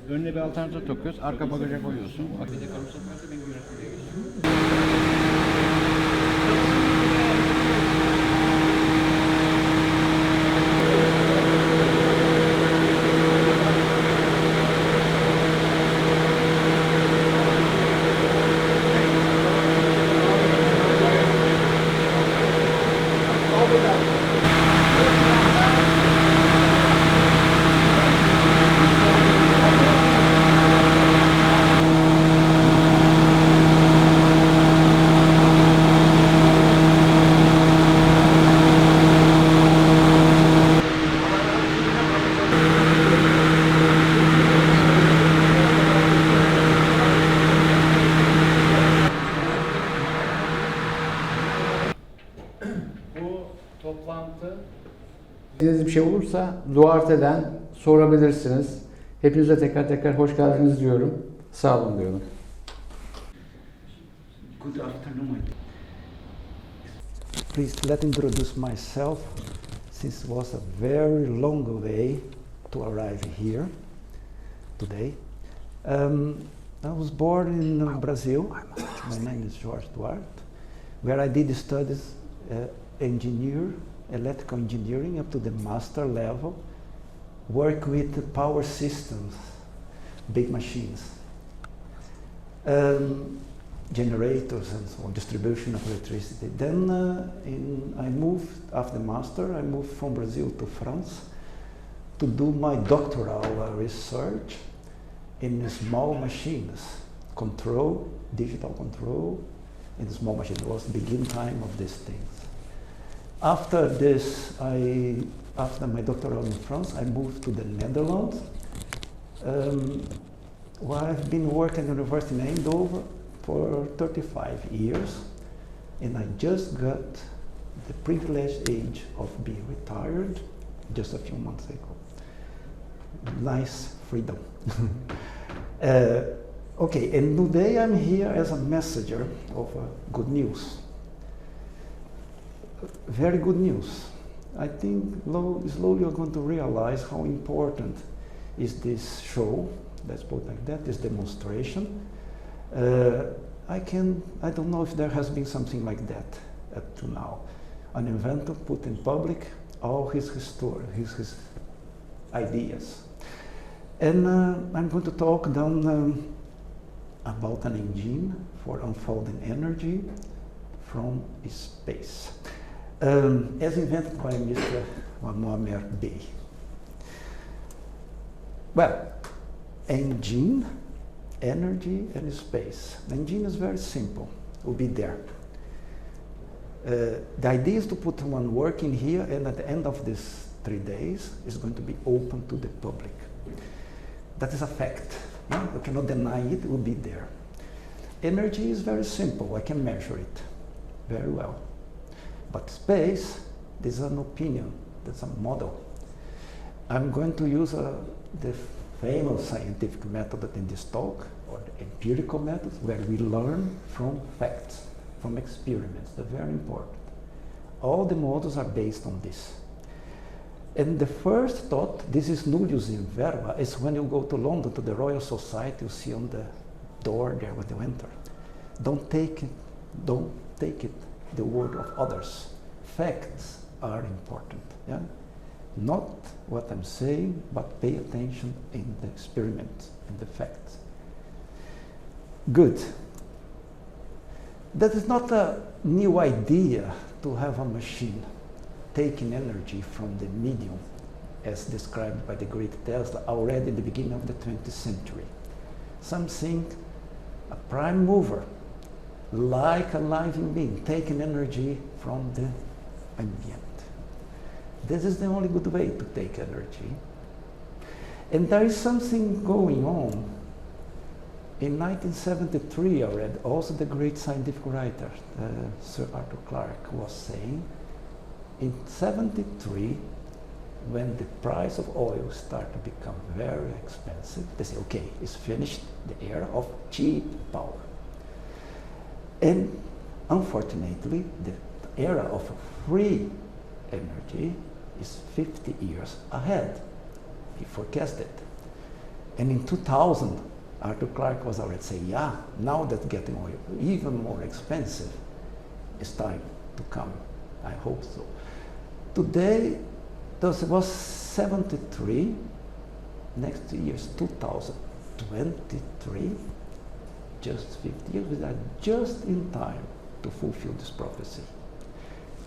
Önüne bir alternatif takıyoruz, arka bagaja koyuyorsun. Bir şey olursa Duarte'den sorabilirsiniz. Hepinize tekrar hoş geldiniz diyorum. Sağ olun diyorum. Good afternoon. Please let me introduce myself, since it was a very long way to arrive here today. I was born in Brazil. My name is Jorge Duarte, where I did studies electrical engineering up to the master level, work with the power systems, big machines, generators and so on, distribution of electricity. Then I moved, after the master, I moved from Brazil to France to do my doctoral research in small machines, digital control in small machines. It was the beginning time of these things. After this, after my doctoral in France, I moved to the Netherlands, where I've been working at the University in Eindhoven for 35 years, and I just got the privileged age of being retired just a few months ago. Nice freedom. Okay, and today I'm here as a messenger of good news. Very good news. I think slowly you're going to realize how important is this show, let's put it like that, this demonstration. I don't know if there has been something like that up to now. An inventor put in public all his ideas. And I'm going to talk then about an engine for unfolding energy from space. As invented by Mr. Muammer B. Well, engine, energy, and space. The engine is very simple, it will be there. The idea is to put one working here, and at the end of these 3 days, it's going to be open to the public. That is a fact. No? You cannot deny it, it will be there. Energy is very simple, I can measure it very well. But space, this is an opinion, that's a model. I'm going to use the famous scientific method in this talk, or the empirical methods, where we learn from facts, from experiments. They're very important. All the models are based on this. And the first thought, this is nullius in verba, is when you go to London to the Royal Society, you see on the door there when you enter. Don't take it the word of others. Facts are important. Yeah? Not what I'm saying, but pay attention in the experiment, in the facts. Good. That is not a new idea to have a machine taking energy from the medium, as described by the great Tesla already in the beginning of the 20th century. Something, a prime mover, like a living being, taking energy from the ambient. This is the only good way to take energy. And there is something going on. In 1973 already, also the great scientific writer, Sir Arthur Clarke, was saying, in 73, when the price of oil starts to become very expensive, they say, okay, it's finished the era of cheap power. And unfortunately, the era of free energy is 50 years ahead. He forecasted. And in 2000, Arthur Clarke was already saying, yeah, now that getting oil even more expensive, it's time to come. I hope so. Today, this was 73, next year is 2023, just 50 years, we are just in time to fulfill this prophecy.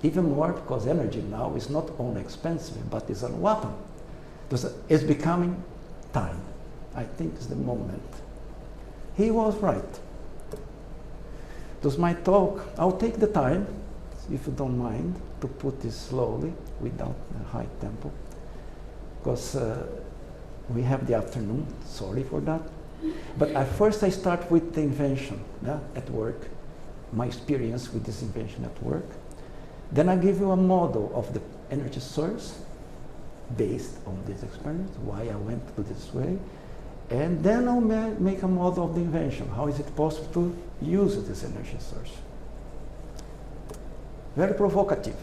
Even more because energy now is not only expensive, but it's a weapon. It's becoming time. I think it's the moment. He was right. That's my talk. I'll take the time, if you don't mind, to put this slowly, without a high tempo, because we have the afternoon, sorry for that. But at first I start with the invention at work, my experience with this invention at work. Then I give you a model of the energy source based on this experience, why I went to this way. And then I'll make a model of the invention. How is it possible to use this energy source? Very provocative.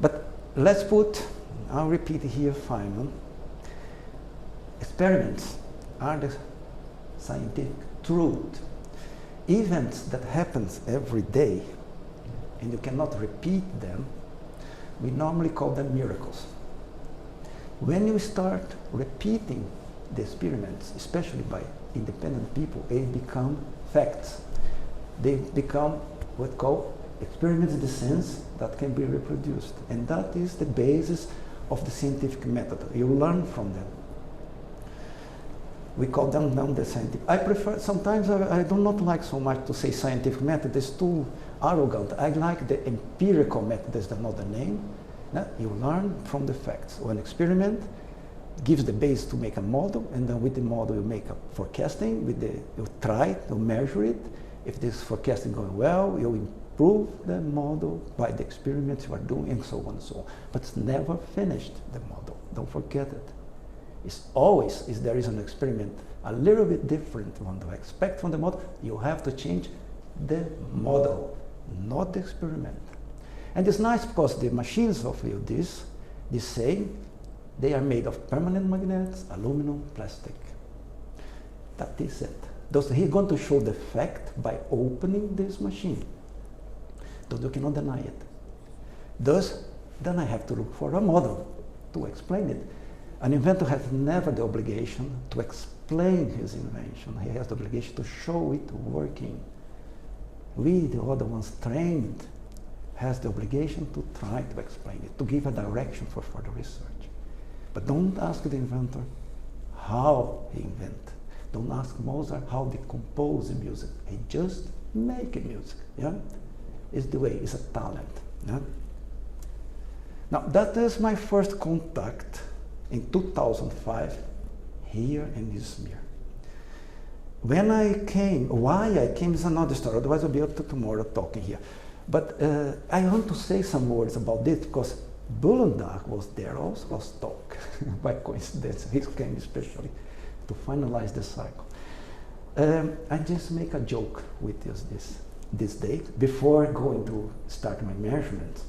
But let's put, I'll repeat here, Feynman. Experiments are the scientific truth. Events that happen every day, and you cannot repeat them, we normally call them miracles. When you start repeating the experiments, especially by independent people, they become facts. They become what we call experiments in the sense that can be reproduced. And that is the basis of the scientific method. You learn from them. We call them now the scientific. I prefer, sometimes I do not like so much to say scientific method, it's too arrogant. I like the empirical method, is another name. You learn from the facts. One experiment gives the base to make a model, and then with the model you make a forecasting, you try to measure it. If this forecasting going well, you improve the model by the experiments you are doing, and so on and so on. But it's never finished, the model. Don't forget it. It's always, if there is an experiment a little bit different from what you expect from the model, you have to change the model, not the experiment. And it's nice because the machines of Yildiz, they say, they are made of permanent magnets, aluminum, plastic. That is it. He's going to show the fact by opening this machine. You cannot deny it. Thus, then I have to look for a model to explain it. An inventor has never the obligation to explain his invention. He has the obligation to show it working. We, the other ones trained, has the obligation to try to explain it, to give a direction for further research. But don't ask the inventor how he invented. Don't ask Mozart how they compose the music. He just make music. Yeah, it's the way. It's a talent. Yeah? Now that is my first contact in 2005 here in Izmir. When I came, why I came is another story. Otherwise, I'll be up to tomorrow talking here. But I want to say some words about this because Bullendag was there also, was talk by coincidence. He came especially to finalize the cycle. I just make a joke with this date before going to start my measurements.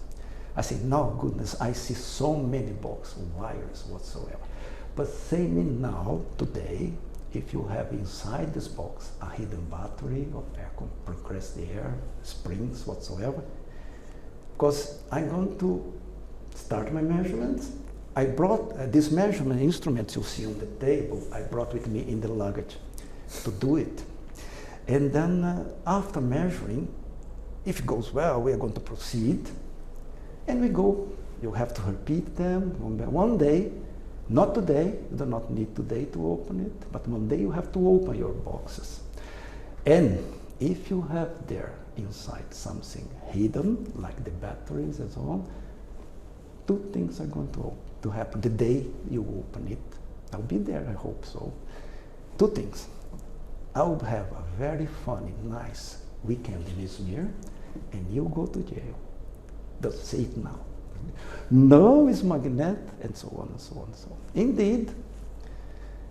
I say, no, goodness, I see so many box wires whatsoever. But say me now, today, if you have inside this box a hidden battery of air compressed air, springs, whatsoever, because I'm going to start my measurements. I brought these measurement instruments you see on the table, I brought with me in the luggage to do it. And then after measuring, if it goes well, we are going to proceed. And we go, you have to repeat them one day, not today, you do not need today to open it, but one day you have to open your boxes. And if you have there inside something hidden, like the batteries and so on, two things are going to happen the day you open it. I'll be there, I hope so. Two things. I'll have a very funny, nice weekend in Izmir, and you go to jail. Just say it now. No, it's magnet, and so on and so on and so on. Indeed,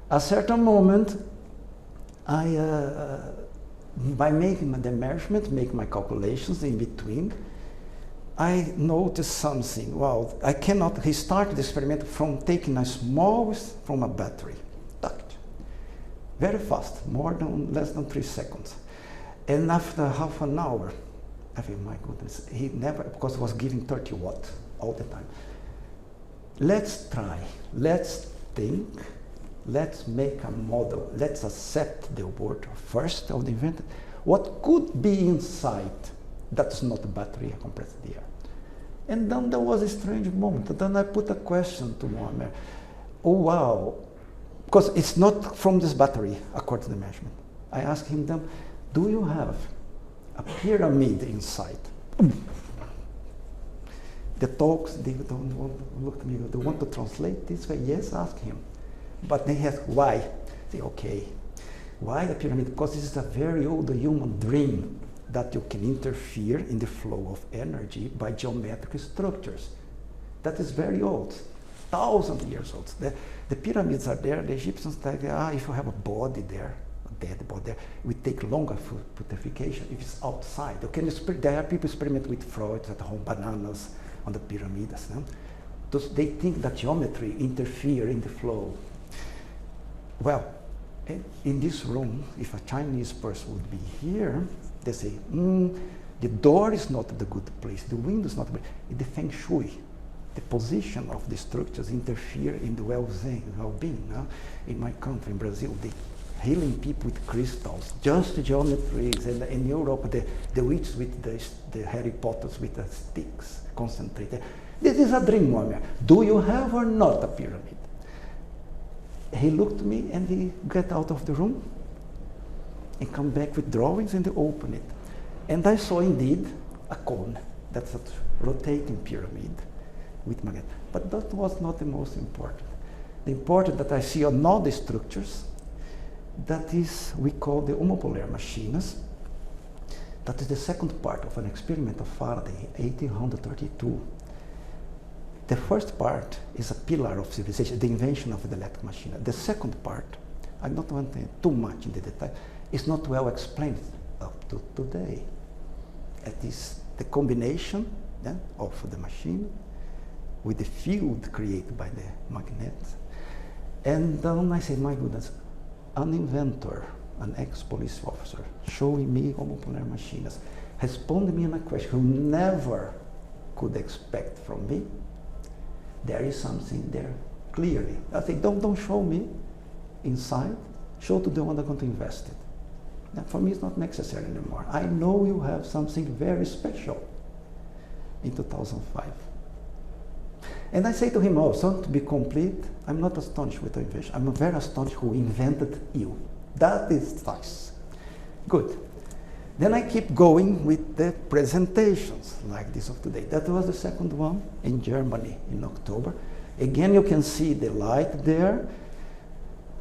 a certain moment, by making the measurement, make my calculations in between, I noticed something. Wow, I cannot. He started the experiment from taking a small from a battery, very fast, less than 3 seconds. And after half an hour, I think, my goodness, he never, because he was giving 30 watts all the time. Let's try, let's think, let's make a model, let's accept the word first of the inventor. What could be inside that's not a battery, a compressed air? And then there was a strange moment. Then I put a question to Muammer. Oh wow, because it's not from this battery, according to the measurement. I asked him then, do you have a pyramid inside? The talks, they don't want to look at me, they want to translate this way. Yes, ask him. But they ask why. I say, okay, why the pyramid? Because this is a very old human dream that you can interfere in the flow of energy by geometric structures. That is very old, 1,000 years old. The pyramids are there, the Egyptians think, if you have a body there, a dead body there, it would take longer for putrefaction if it's outside. There are people experiment with fruits at home, bananas on the pyramids. No? They think that geometry interfere in the flow. Well, in this room, if a Chinese person would be here, they say, the door is not the good place, the window is not the the feng shui, the position of the structures interfere in the well-being. No? In my country, in Brazil, they healing people with crystals, just geometries, and in Europe, the witches with the Harry Potters with the sticks, concentrated. This is a dream, Muammer. Do you have or not a pyramid? He looked at me and he got out of the room and come back with drawings and open it. And I saw indeed a cone. That's a rotating pyramid with magnet. But that was not the most important. The important that I see on all the structures, that is, we call the homopolar machines. That is the second part of an experiment of Faraday in 1832. The first part is a pillar of civilization, the invention of the electric machine. The second part, I don't want to too much in the detail, is not well explained up to today. It is the combination of the machine with the field created by the magnet. And then I say, my goodness, an inventor, an ex-police officer, showing me homopolar machines, responding me on a question who never could expect from me. There is something there, clearly. I say, don't show me inside, show to the one that's going to invest it. Now, for me, it's not necessary anymore. I know you have something very special in 2005. And I say to him also, to be complete, I'm not astonished with the invention. I'm very astonished who invented you. That is nice. Good. Then I keep going with the presentations like this of today. That was the second one in Germany in October. Again, you can see the light there.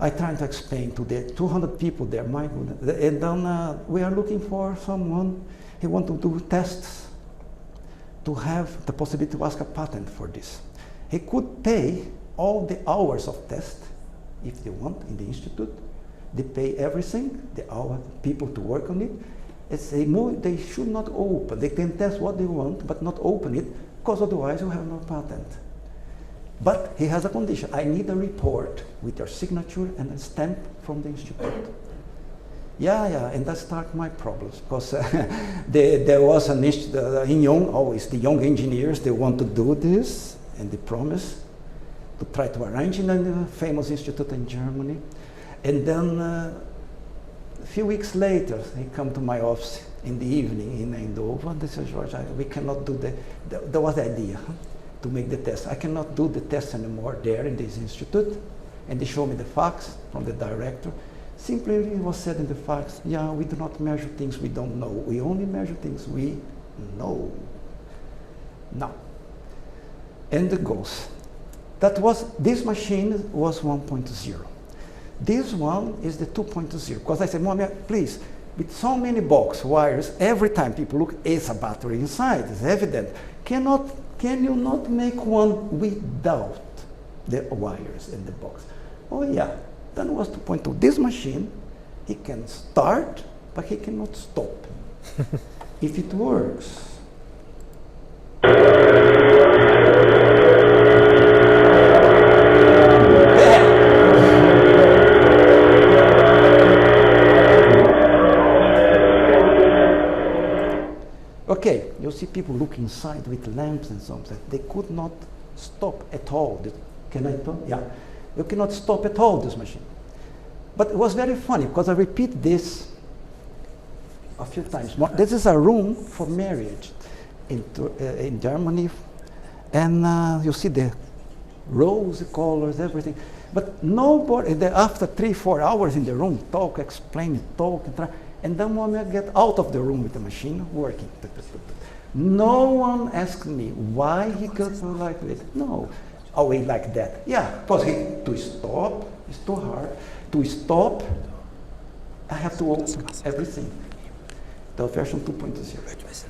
I try to explain to the 200 people there, my goodness. And then we are looking for someone who wants to do tests, to have the possibility to ask a patent for this. He could pay all the hours of test, if they want, in the institute. They pay everything, the hour, people to work on it. They should not open. They can test what they want, but not open it, because otherwise you have no patent. But he has a condition. I need a report with your signature and a stamp from the institute. Yeah, and that started my problems, because there was an in always the young engineers, they want to do this, and they promise to try to arrange in a famous institute in Germany. And then a few weeks later, he come to my office in the evening in Eindhoven, and they said, Jorge, we cannot do that was the idea, to make the test. I cannot do the test anymore there in this institute. And they show me the fax from the director. Simply it was said in the fax, yeah, we do not measure things we don't know. We only measure things we know. Now, and it goes. This machine was 1.0. This one is the 2.0, because I said, Muammer, please, with so many box wires, every time people look, it's a battery inside, it's evident. Can you not make one without the wires in the box? Oh yeah, then was to point to this machine. He can start, but he cannot stop. If it works. Okay, you see people look inside with lamps and something. They could not stop at all. Can I talk? Yeah. You cannot stop at all this machine. But it was very funny because I repeat this a few times more. This is a room for marriage in Germany. And you see the rose colors, everything. But nobody, after 3-4 hours in the room, talk, explain, talk, and then Muammer get out of the room with the machine working. No one asked me why he got so like this. No, always like that. Yeah, because to stop, it's too hard. To stop, I have to open everything. The version 2.0.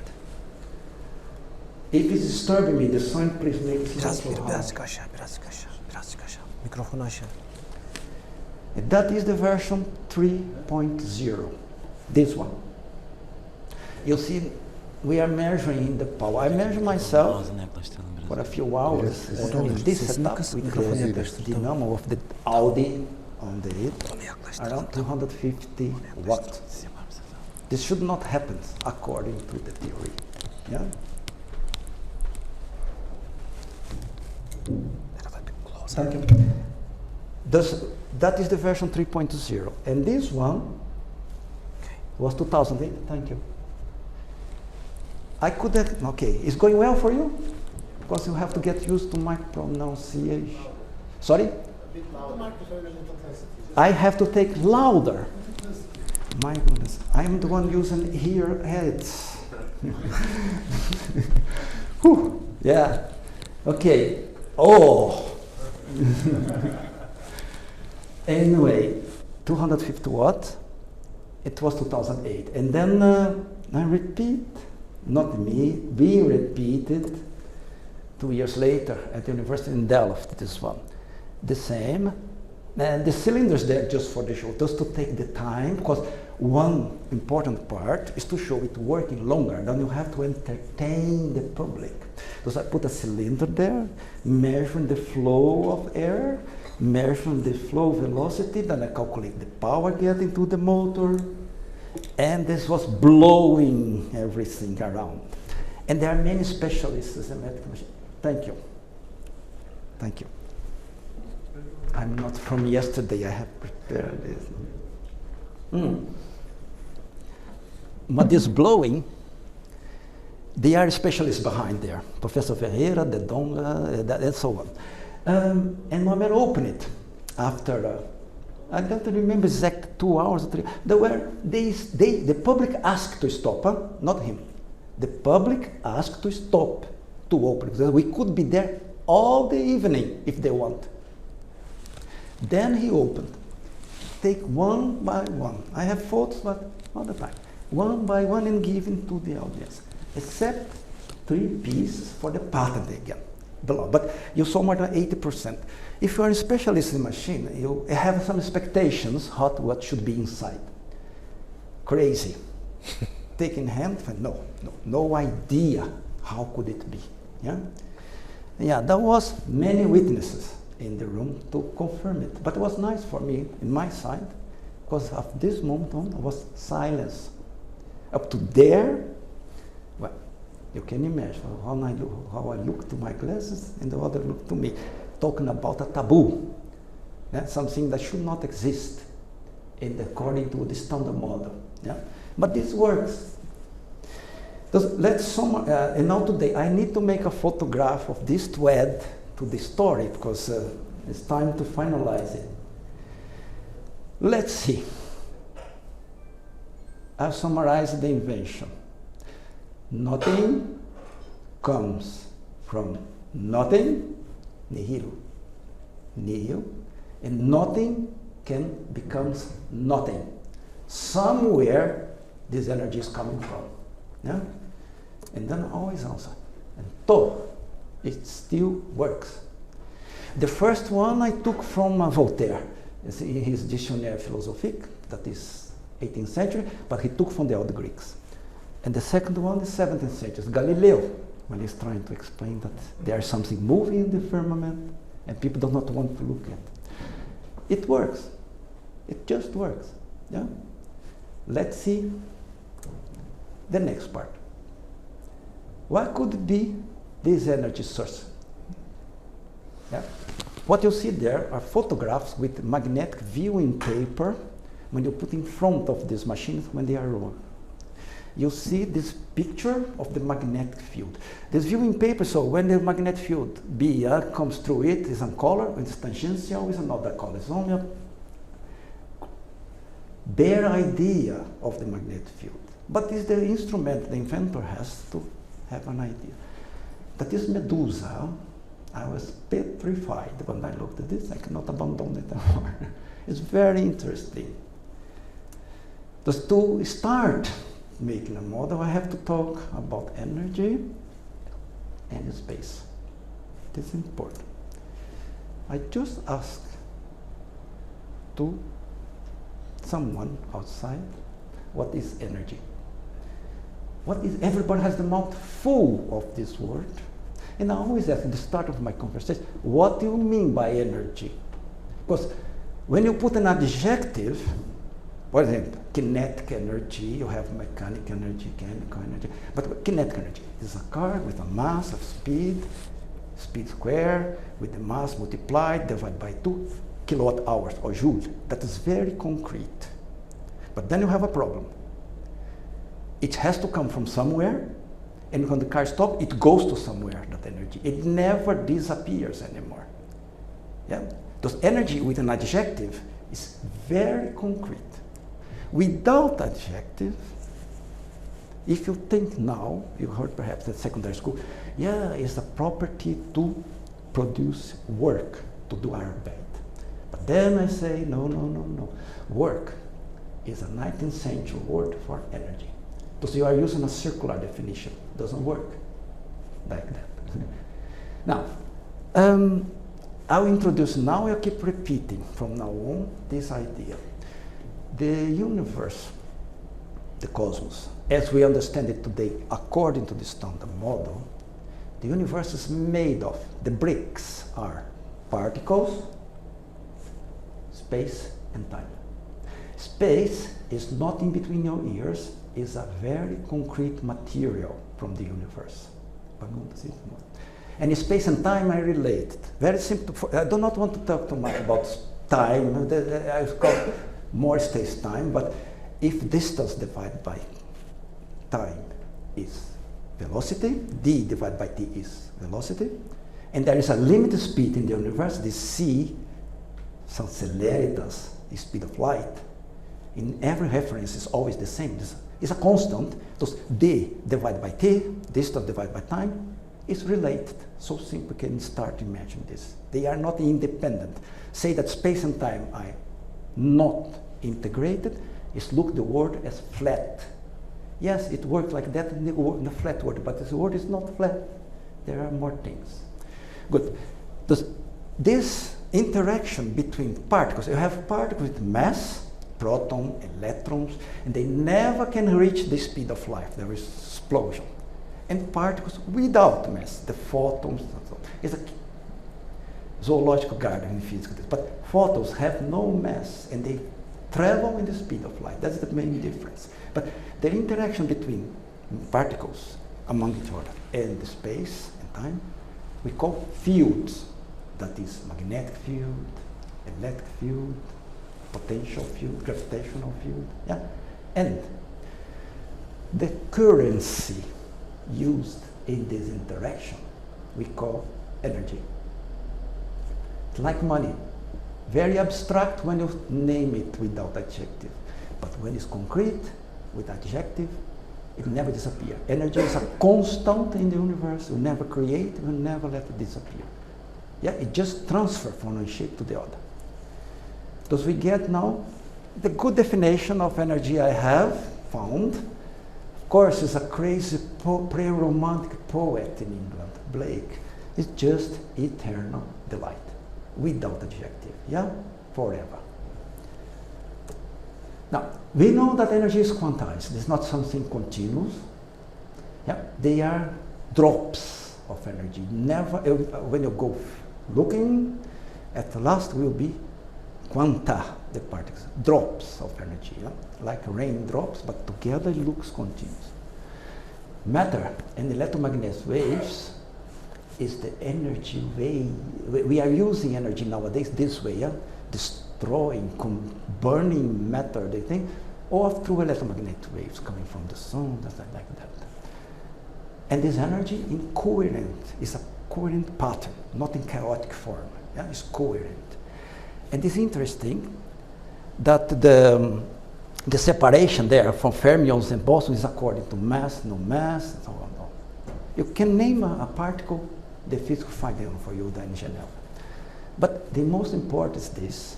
If it's disturbing me, the sign please make it so hard. Birazcık aşağı, birazcık aşağı, birazcık aşağı. Mikrofonu aşağı. That is the version 3.0. This one. You see, we are measuring the power. I measure myself for a few hours in this setup with the dynamo of the Audi on the it, around 250 watts. This should not happen according to the theory. Yeah? Thank you. That is the version 3.0. And this one was 2008. Thank you. I could have, okay, it's going well for you? Because you have to get used to my pronunciation. Sorry? I have to take louder. My goodness, I'm the one using earheads. Whew, yeah, okay. Oh. Anyway, 250 watts. It was 2008. And then I repeat, not me, we repeated 2 years later at the university in Delft, this one. The same. And the cylinders there just for the show, just to take the time, because one important part is to show it working longer. Then you have to entertain the public. So I put a cylinder there, measuring the flow of air, measuring the flow velocity, then I calculate the power getting to the motor, and this was blowing everything around. And there are many specialists in electrical machine. Thank you. Thank you. I'm not from yesterday, I have prepared this. But this blowing, they are specialists behind there. Professor Ferreira, the Donga, and so on. And Muammer opened it after, I don't remember exact 2 hours or 3. The public asked to stop, not him. The public asked to stop to open. We could be there all the evening if they want. Then he opened. Take one by one. I have photos, but all the time. One by one and giving to the audience. Except 3 pieces for the patent again. Below. But you saw more than 80%. If you are a specialist in machine, you have some expectations what should be inside. Crazy. Take in hand, no idea how could it be. Yeah? Yeah, there was many witnesses in the room to confirm it. But it was nice for me, in my side, because of this moment on, there was silence. Up to there, well, you can imagine how I look to my glasses and the other look to me, talking about a taboo, something that should not exist according to the standard model. Yeah? But this works. And now today, I need to make a photograph of this to add to the story, because it's time to finalize it. Let's see. I've summarized the invention. Nothing comes from nothing, nihil, nihil, and nothing becomes nothing. Somewhere this energy is coming from. Yeah? And then always answer. and to, it still works. The first one I took from Voltaire, it's in his Dictionnaire Philosophique, that is 18th century, but he took from the old Greeks. And the second one is 17th century, Galileo, when he's trying to explain that there is something moving in the firmament and people do not want to look at. It works. It just works. Yeah? Let's see the next part. What could be this energy source? Yeah? What you see there are photographs with magnetic viewing paper when you put in front of these machines when they are wrong. You see this picture of the magnetic field. This viewing paper, so when the magnetic field B comes through it, is one color, when it's tangential, is another color. It's only a bare idea of the magnetic field. But it's the instrument the inventor has to have an idea. That is Medusa. I was petrified when I looked at this. I cannot abandon it anymore. It's very interesting. Just to start making a model, I have to talk about energy and space. This is important. I just asked to someone outside, what is energy? What is, everybody has the mouth full of this word. And I always ask at the start of my conversation, what do you mean by energy? Because when you put an adjective, for example, kinetic energy, you have mechanical energy, chemical energy, but kinetic energy is a car with a mass of speed square, with the mass multiplied, divided by 2 kilowatt hours or joule. That is very concrete. But then you have a problem. It has to come from somewhere, and when the car stops, it goes to somewhere, that energy. It never disappears anymore. Yeah? Because energy with an adjective is very concrete. Without adjective, if you think now, you heard perhaps at secondary school, yeah, it's a property to produce work, to do our bed. But then I say, no. Work is a 19th century word for energy. Because you are using a circular definition. It doesn't work like that. Now, I'll introduce now, I'll keep repeating from now on this idea. The universe, the cosmos, as we understand it today, according to the standard model, the universe is made of, the bricks are particles, space, and time. Space is not in between your ears, is a very concrete material from the universe. And space and time are related. Very simple. I do not want to talk too much about time. I call more space-time, but if distance divided by time is velocity, d divided by t is velocity, and there is a limited speed in the universe, the c, são celeritas, the speed of light, in every reference is always the same. It's a constant, because d divided by t, distance divided by time, is related. So simple, you can start to imagine this. They are not independent. Say that space and time are not integrated, is look the word as flat. Yes, it works like that in the flat word, but this word is not flat. There are more things. Good. This interaction between particles, you have particles with mass, proton, electrons, and they never can reach the speed of light. There is explosion. And particles without mass, the photons, it's a zoological garden in physics, but photons have no mass and they travel in the speed of light. That's the main difference. But the interaction between particles among each other and the space and time, we call fields. That is magnetic field, electric field, potential field, gravitational field. Yeah? And the currency used in this interaction we call energy. It's like money. Very abstract when you name it without adjective. But when it's concrete, with adjective, it never disappears. Energy is a constant in the universe. You never create, you never let it disappear. Yeah, it just transfers from one shape to the other. Thus we get now the good definition of energy I have found course, is a crazy pre-romantic poet in England, Blake. It's just eternal delight, without adjective, yeah? Forever. Now, we know that energy is quantized. It's not something continuous. Yeah? They are drops of energy. Never, when you go looking, at the last will be quanta, the particles, drops of energy, yeah? Like raindrops, but together it looks continuous. Matter and electromagnetic waves is the energy wave. We are using energy nowadays this way, yeah? Destroying, burning matter, they think, or through electromagnetic waves coming from the sun, like that. And this energy in coherent, is a coherent pattern, not in chaotic form. Yeah? It's coherent. And it's interesting that the separation there from fermions and bosons is according to mass, no mass, and so on. You can name a particle, the physics will find it for you then in general. But the most important is this: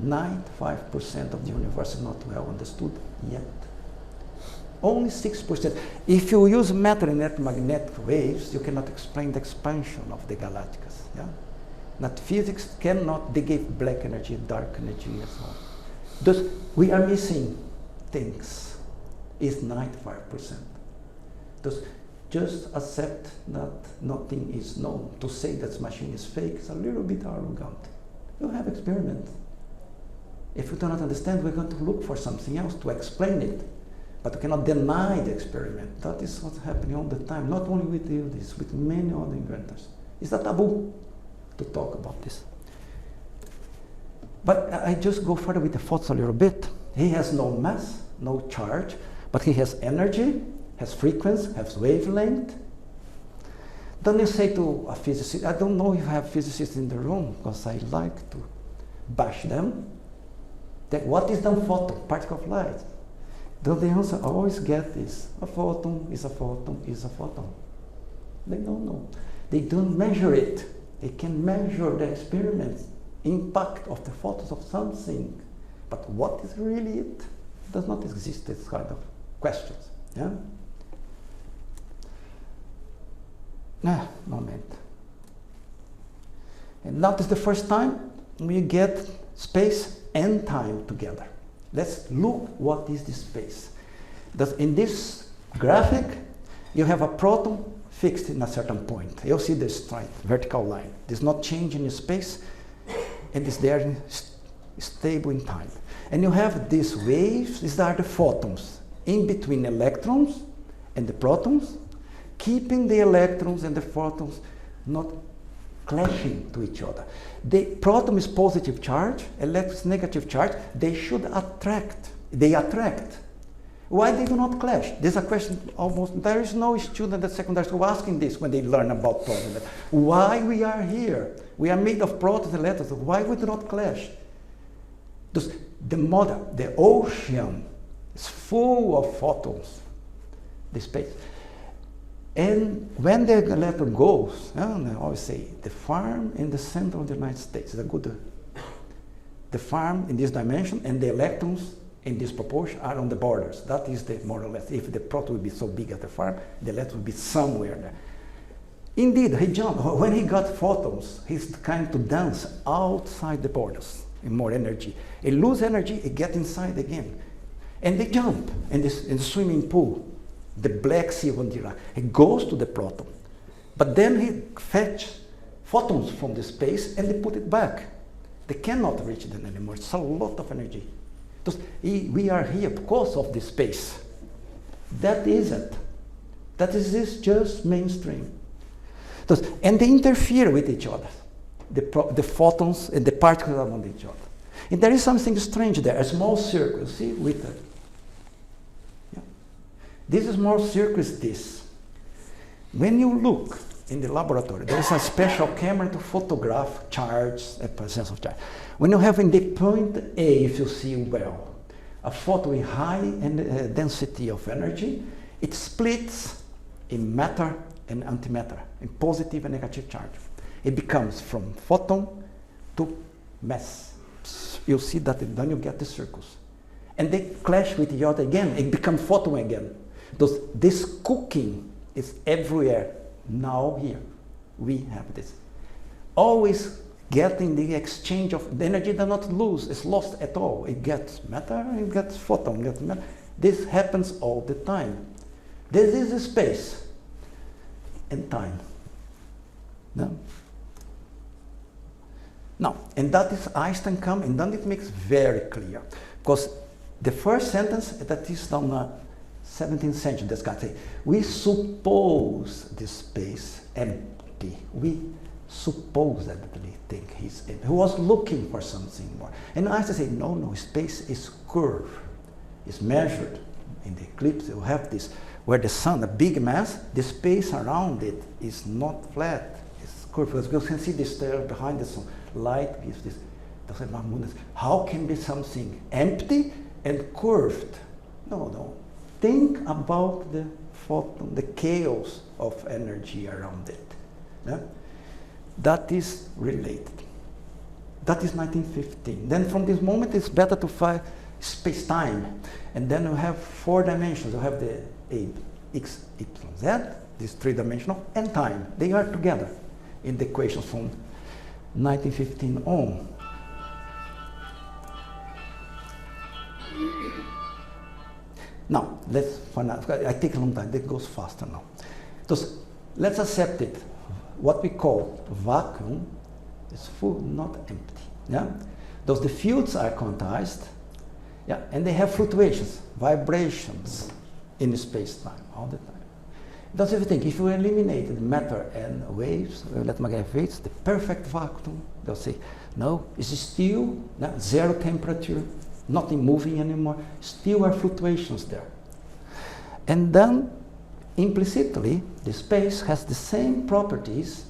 95% of the universe is not well understood yet. Only 6%. If you use matter and electromagnetic waves, you cannot explain the expansion of the galacticas. Yeah? That physics cannot, they give black energy, dark energy, and so on. Thus, we are missing things. It's 95%. Thus, just accept that nothing is known. To say that this machine is fake is a little bit arrogant. You have experiments. If you do not understand, we're going to look for something else to explain it. But we cannot deny the experiment. That is what's happening all the time, not only with Yildiz, with many other inventors. It's a taboo to talk about this. But I just go further with the thoughts a little bit. He has no mass, no charge, but he has energy, has frequency, has wavelength. Then you say to a physicist, I don't know if I have physicists in the room, because I like to bash them, that what is the photon, particle of light? Then the answer I always get is, a photon is a photon is a photon. They don't know. They don't measure it. They can measure the experiments, impact of the photons of something. But what is really it? Does not exist, this kind of questions. Yeah? Moment. And now is the first time we get space and time together. Let's look what is this space. In this graphic, you have a proton fixed in a certain point. You'll see this straight vertical line. It's not changing in space, and it's there stable in time. And you have these waves, these are the photons, in between electrons and the protons, keeping the electrons and the photons not clashing to each other. The proton is positive charge, electron is negative charge. They should attract. They attract. Why they do not clash? There's a question almost, there is no student at secondary school asking this when they learn about protons. Why we are here? We are made of protons and electrons. Why we do not clash? The ocean is full of photons, the space. And when the electron goes, I always say, the farm in the center of the United States is a good, the farm in this dimension and the electrons in this proportion are on the borders. That is the more or less, if the proton will be so big as the farm, the electron will be somewhere there. Indeed, he jumped. When he got photons, he's trying to dance outside the borders in more energy. He loses energy, he gets inside again. And they jump in the swimming pool. The Black Sea of Andira. He goes to the proton, but then he fetches photons from the space and they put it back. They cannot reach them anymore. It's a lot of energy. We are here because of this space. That is it. That is just mainstream. And they interfere with each other. The photons and the particles around each other. And there is something strange there. A small circle, see, with it. This small circle is this. When you look in the laboratory, there is a special camera to photograph charge, a presence of charge. When you have in the point A, if you see well, a photon with high density of energy, it splits in matter and antimatter, in positive and negative charge. It becomes from photon to mass. You see that, then you get the circles. And they clash with each other again, it becomes photon again. This cooking is everywhere. Now here, we have this. Always getting the exchange of the energy does not lose, it's lost at all. It gets matter, it gets photon, gets matter. This happens all the time. This is space and time. No? Now, and that is Einstein come, and then it makes very clear. Because the first sentence that is from the 17th century, this guy say, we suppose this space empty. We supposedly think he's empty. He was looking for something more. And Einstein said, no, space is curved. It's measured in the eclipse. You have this, where the sun, a big mass, the space around it is not flat. It's curved. Because you can see this there behind the sun. Light gives this. How can be something empty and curved? No. Think about the photon, the chaos of energy around it. Yeah? That is related. That is 1915. Then from this moment, it's better to find space-time. And then you have 4 dimensions. You have the x, y, z, this 3-dimensional, and time. They are together in the equations from 1915 on. Now, let's find out. I take a long time. That goes faster now. So let's accept it. What we call vacuum is full, not empty. Yeah? Those the fields are quantized, yeah, and they have fluctuations, vibrations in space-time all the time. That's everything. If you eliminated matter and waves, electromagnetic waves, the perfect vacuum, they'll say, no, it's still zero temperature, nothing moving anymore, still are fluctuations there. And then, implicitly, the space has the same properties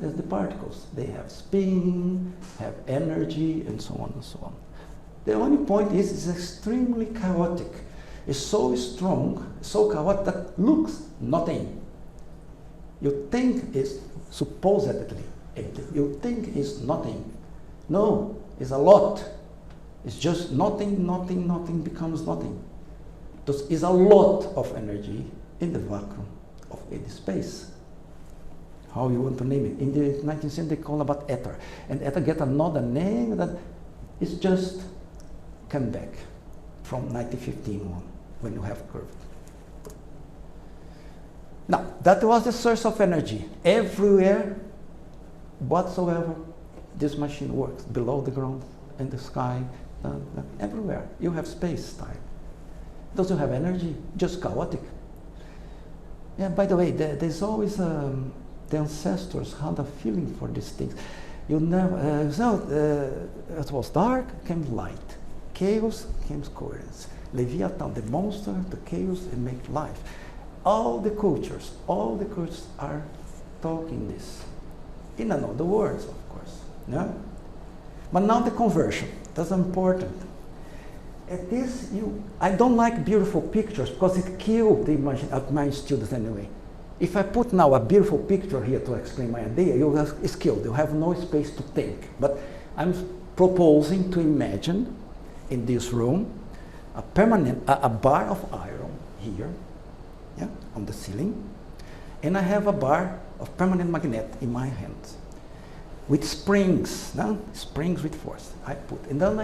as the particles. They have spin, have energy, and so on and so on. The only point is it's extremely chaotic. It's so strong, so chaotic that looks nothing. You think it's supposedly empty. You think it's nothing. No, it's a lot. It's just nothing becomes nothing. There's a lot of energy in the vacuum of the space. How you want to name it? In the 19th century, they call about ether. And ether get another name that is just come back from 1915 on, when you have curved. Now, that was the source of energy. Everywhere whatsoever this machine works, below the ground, in the sky, everywhere. You have space, time. Doesn't have energy, just chaotic. Yeah, by the way, there's always the ancestors had a feeling for these things. You never, it was dark, came light. Chaos came coherence. Leviathan, the monster, the chaos, and make life. All the cultures are talking this. In another words, of course. Yeah? But now the conversion, that's important. At this, I don't like beautiful pictures because it killed the imagine of my students anyway. If I put now a beautiful picture here to explain my idea, it's killed. You have no space to think. But I'm proposing to imagine in this room a bar of iron here, yeah, on the ceiling, and I have a bar of permanent magnet in my hand with springs, springs with force. And then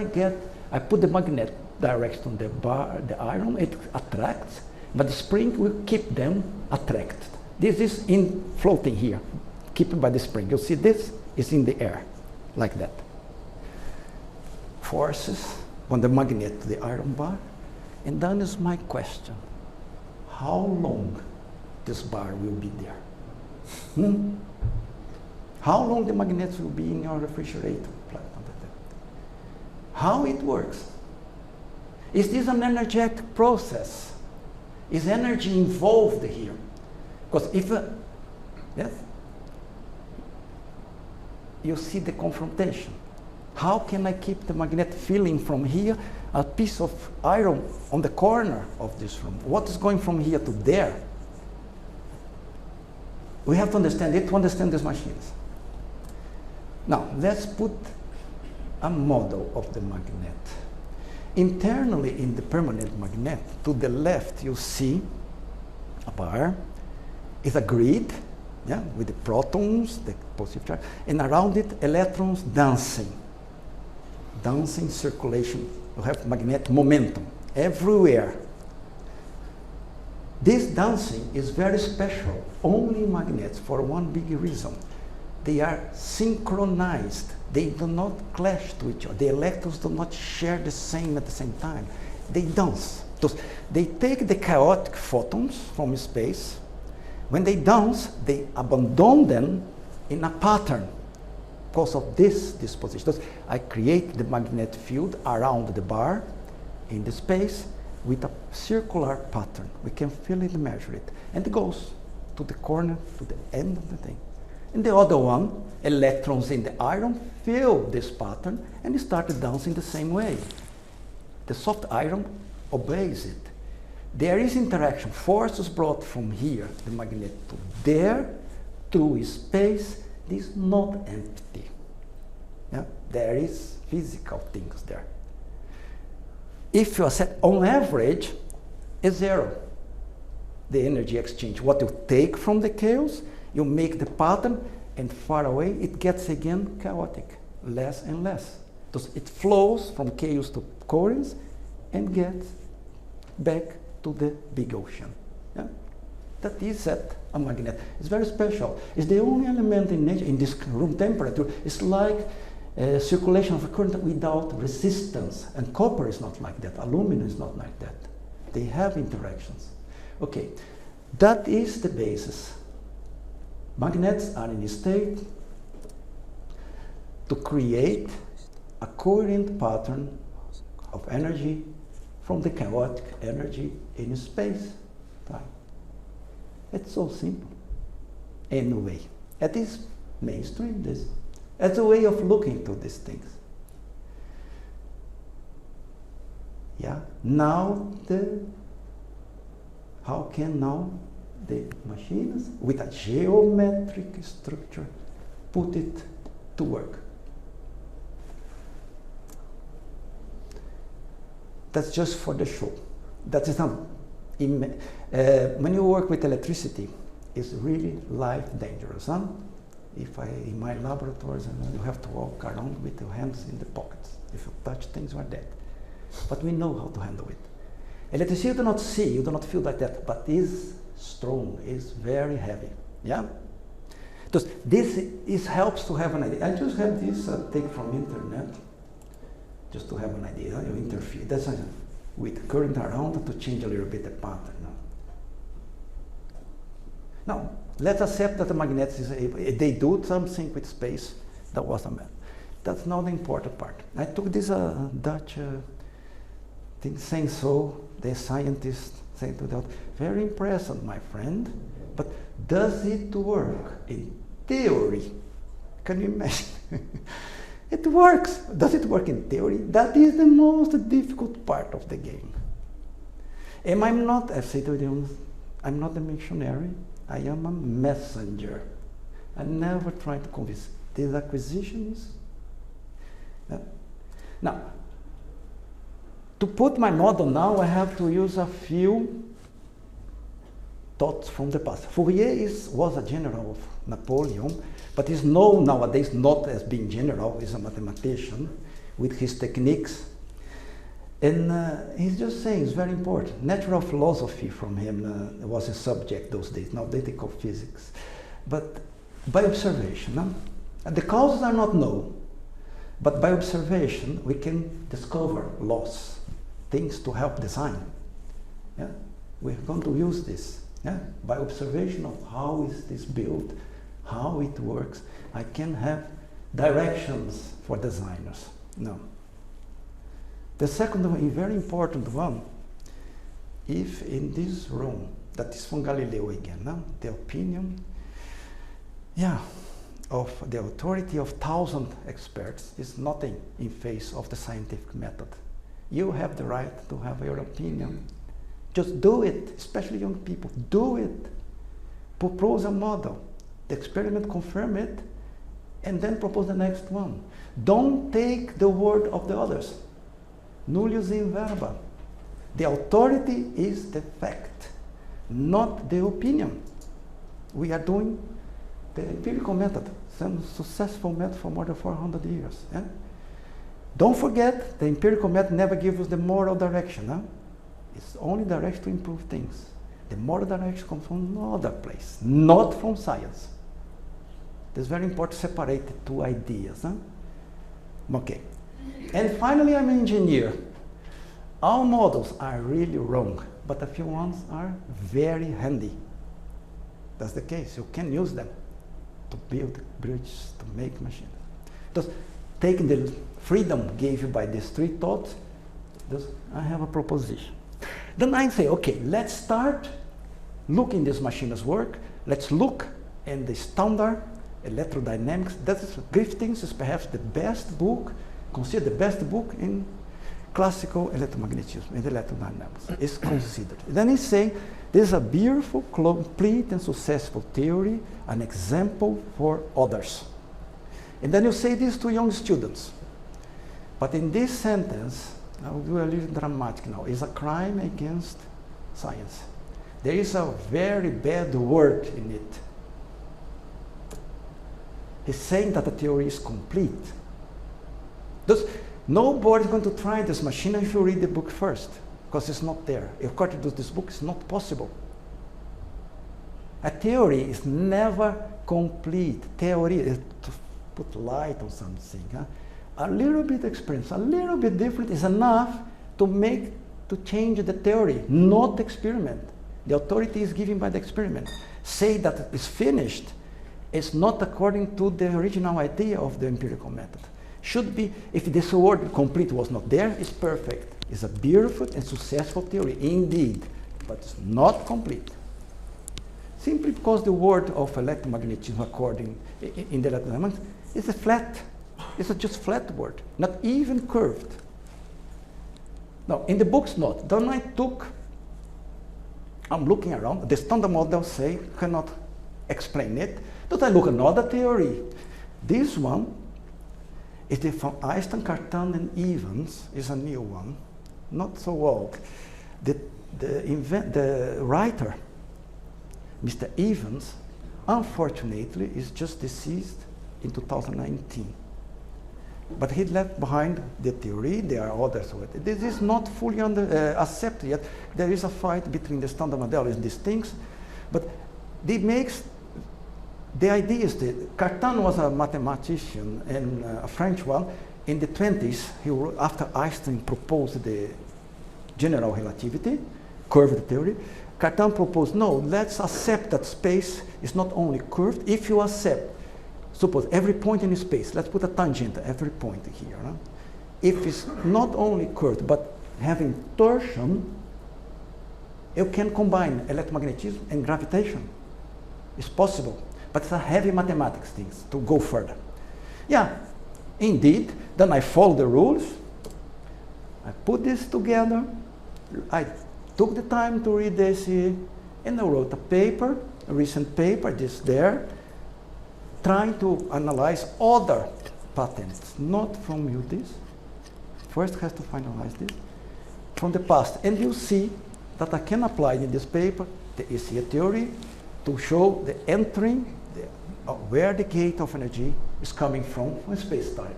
I put the magnet direct on the bar, the iron, it attracts, but the spring will keep them attracted. This is floating here, kept by the spring. You see this is in the air, like that. Forces on the magnet to the iron bar, and then is my question: how long this bar will be there? How long the magnets will be in your refrigerator? How it works? Is this an energetic process? Is energy involved here? Because if, yes, you see the confrontation. How can I keep the magnet feeling from here, a piece of iron on the corner of this room? What is going from here to there? We have to understand it to understand these machines. Now, let's put a model of the magnet. Internally in the permanent magnet, to the left you see a bar. It's a grid, yeah, with the protons, the positive charge, and around it, electrons dancing. Dancing circulation. You have magnetic momentum everywhere. This dancing is very special, only magnets, for one big reason. They are synchronized. They do not clash to each other. The electrons do not share the same at the same time. They dance. They take the chaotic photons from space. When they dance, they abandon them in a pattern because of this disposition. I create the magnetic field around the bar in the space with a circular pattern. We can feel it and measure it. And it goes to the corner, to the end of the thing. And the other one, electrons in the iron feel this pattern and start dancing the same way. The soft iron obeys it. There is interaction, forces brought from here, the magnet, to there, through space. This is not empty. Yeah? There is physical things there. If you set on average, is zero. The energy exchange. What you take from the chaos, you make the pattern, and far away it gets again chaotic, less and less. Thus it flows from chaos to coherence and gets back to the big ocean. Yeah? That is at a magnet. It's very special. It's the only element in nature, in this room temperature. It's like circulation of a current without resistance. And copper is not like that. Aluminum is not like that. They have interactions. Okay, that is the basis. Magnets are in a state to create a coherent pattern of energy from the chaotic energy in space time. It's so simple. Anyway, that is mainstream, this. That's a way of looking to these things. Yeah, now how can now the machines with a geometric structure put it to work? That's just for the show. That is not, when you work with electricity, it's really life dangerous. Huh? In my laboratories, you have to walk around with your hands in the pockets. If you touch things, you are dead. But we know how to handle it. Electricity you do not see, you do not feel like that, but is strong, is very heavy. Yeah? Because this helps to have an idea. I just have this take from internet, just to have an idea. You interfere. That's with current around to change a little bit the pattern. Now, let's accept that the magnets they do something with space. That was a man. That's not the important part. I took this Dutch thing saying so. The scientist saying to that, very impressive, my friend. But does it work in theory? Can you imagine? It works. Does it work in theory? That is the most difficult part of the game. And I'm not, I say to them, I'm not a missionary. I am a messenger. I never try to convince. These acquisitions. Now, to put my model now, I have to use a few thoughts from the past. Fourier was a general of Napoleon, but is known nowadays not as being general, he's a mathematician with his techniques. And he's just saying it's very important. Natural philosophy from him was a subject those days, now they call physics. But by observation, the causes are not known, but by observation we can discover laws, things to help design. Yeah? We're going to use this. Yeah? By observation of how is this built, how it works, I can have directions for designers. No. The second one, a very important one, if in this room, that is from Galileo again, no? The opinion, of the authority of 1,000 experts is nothing in face of the scientific method. You have the right to have your opinion. Just do it, especially young people, do it. Propose a model. The experiment confirm it, and then propose the next one. Don't take the word of the others. Nullius in verba. The authority is the fact. not the opinion. We are doing the empirical method, some successful method for more than 400 years. Yeah? Don't forget, the empirical method never gives us the moral direction. Huh? It's only direction to improve things. The moral direction comes from another place, not from science. It's very important to separate the two ideas. Huh? Okay. And finally, I'm an engineer. All models are really wrong, but a few ones are very handy. That's the case. You can use them to build bridges, to make machines. Just taking the freedom given by these three thoughts, I have a proposition. Then I say, okay, let's start looking these machines work. Let's look in the standard electrodynamics. That is, Griffiths is perhaps the best book, considered the best book in classical electromagnetism and electrodynamics. It's considered. Then he's saying, this is a beautiful, complete, and successful theory, an example for others. And then you say this to young students. But in this sentence, I'll do a little dramatic now, it's a crime against science. There is a very bad word in it. He's saying that the theory is complete. Thus, nobody's going to try this machine if you read the book first, because it's not there. According to this book, it's not possible. A theory is never complete. Theory is to put light on something. Huh? A little bit experience, a little bit different is enough to change the theory, not the experiment. The authority is given by the experiment. Say that it's finished, it's not according to the original idea of the empirical method. Should be, if this word complete was not there, it's perfect. It's a beautiful and successful theory, indeed, but it's not complete. Simply because the word of electromagnetism, according in the electrodynamics, is a flat. It's a just flat word, not even curved. Now, in the book's note, then I'm looking around, the standard model say, cannot explain it. Then I look at another theory. This one is from Einstein, Cartan, and Evans, is a new one, not so old. The writer, Mr. Evans, unfortunately, is just deceased in 2019. But he left behind the theory. There are others. This is not fully accepted yet. There is a fight between the standard model and these things. But it makes the idea is that Cartan was a mathematician and a French one. In the 20s, he wrote, after Einstein proposed the general relativity, curved theory, Cartan proposed, no, let's accept that space is not only curved. If you accept, suppose every point in space, let's put a tangent at every point here. Huh? If it's not only curved, but having torsion, you can combine electromagnetism and gravitation. It's possible, but it's a heavy mathematics thing to go further. Yeah, indeed, then I follow the rules. I put this together. I took the time to read this here, and I wrote a paper, a recent paper, this there, trying to analyze other patents, not from Yildiz. First has to finalize this, from the past. And you see that I can apply in this paper the ECA theory to show the entering, where the gate of energy is coming from space-time,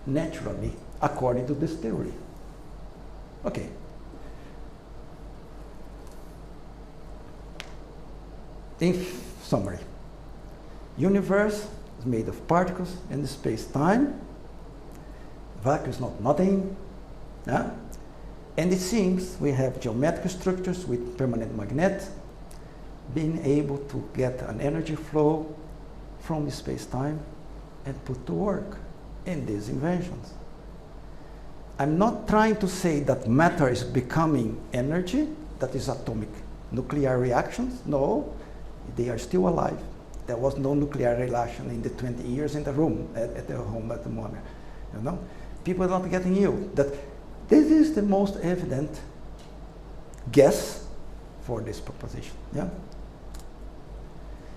naturally, according to this theory. Okay. In summary, universe is made of particles and space-time. Vacuum is not nothing. Yeah? And it seems we have geometric structures with permanent magnet being able to get an energy flow from space-time and put to work in these inventions. I'm not trying to say that matter is becoming energy, that is atomic nuclear reactions. No, they are still alive. There was no nuclear reaction in the 20 years in the room at the home at the Muammer. You know, people are not getting you. That this is the most evident guess for this proposition. Yeah.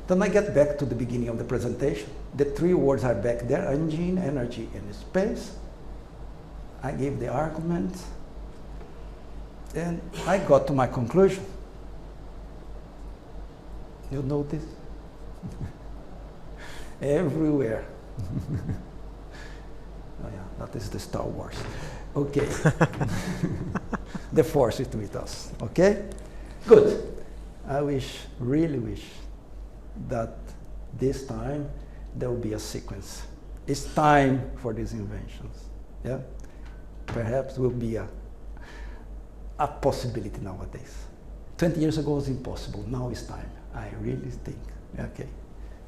Then I get back to the beginning of the presentation. The three words are back there: engine, energy, and space. I gave the argument, and I got to my conclusion. You notice? Everywhere. Oh yeah, that is the Star Wars. Okay. The Force is with us. Okay? Good. I really wish that this time there will be a sequence. It's time for these inventions. Yeah? Perhaps will be a possibility nowadays. 20 years ago it was impossible. Now it's time. I really think. Okay.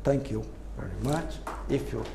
Thank you very much. If you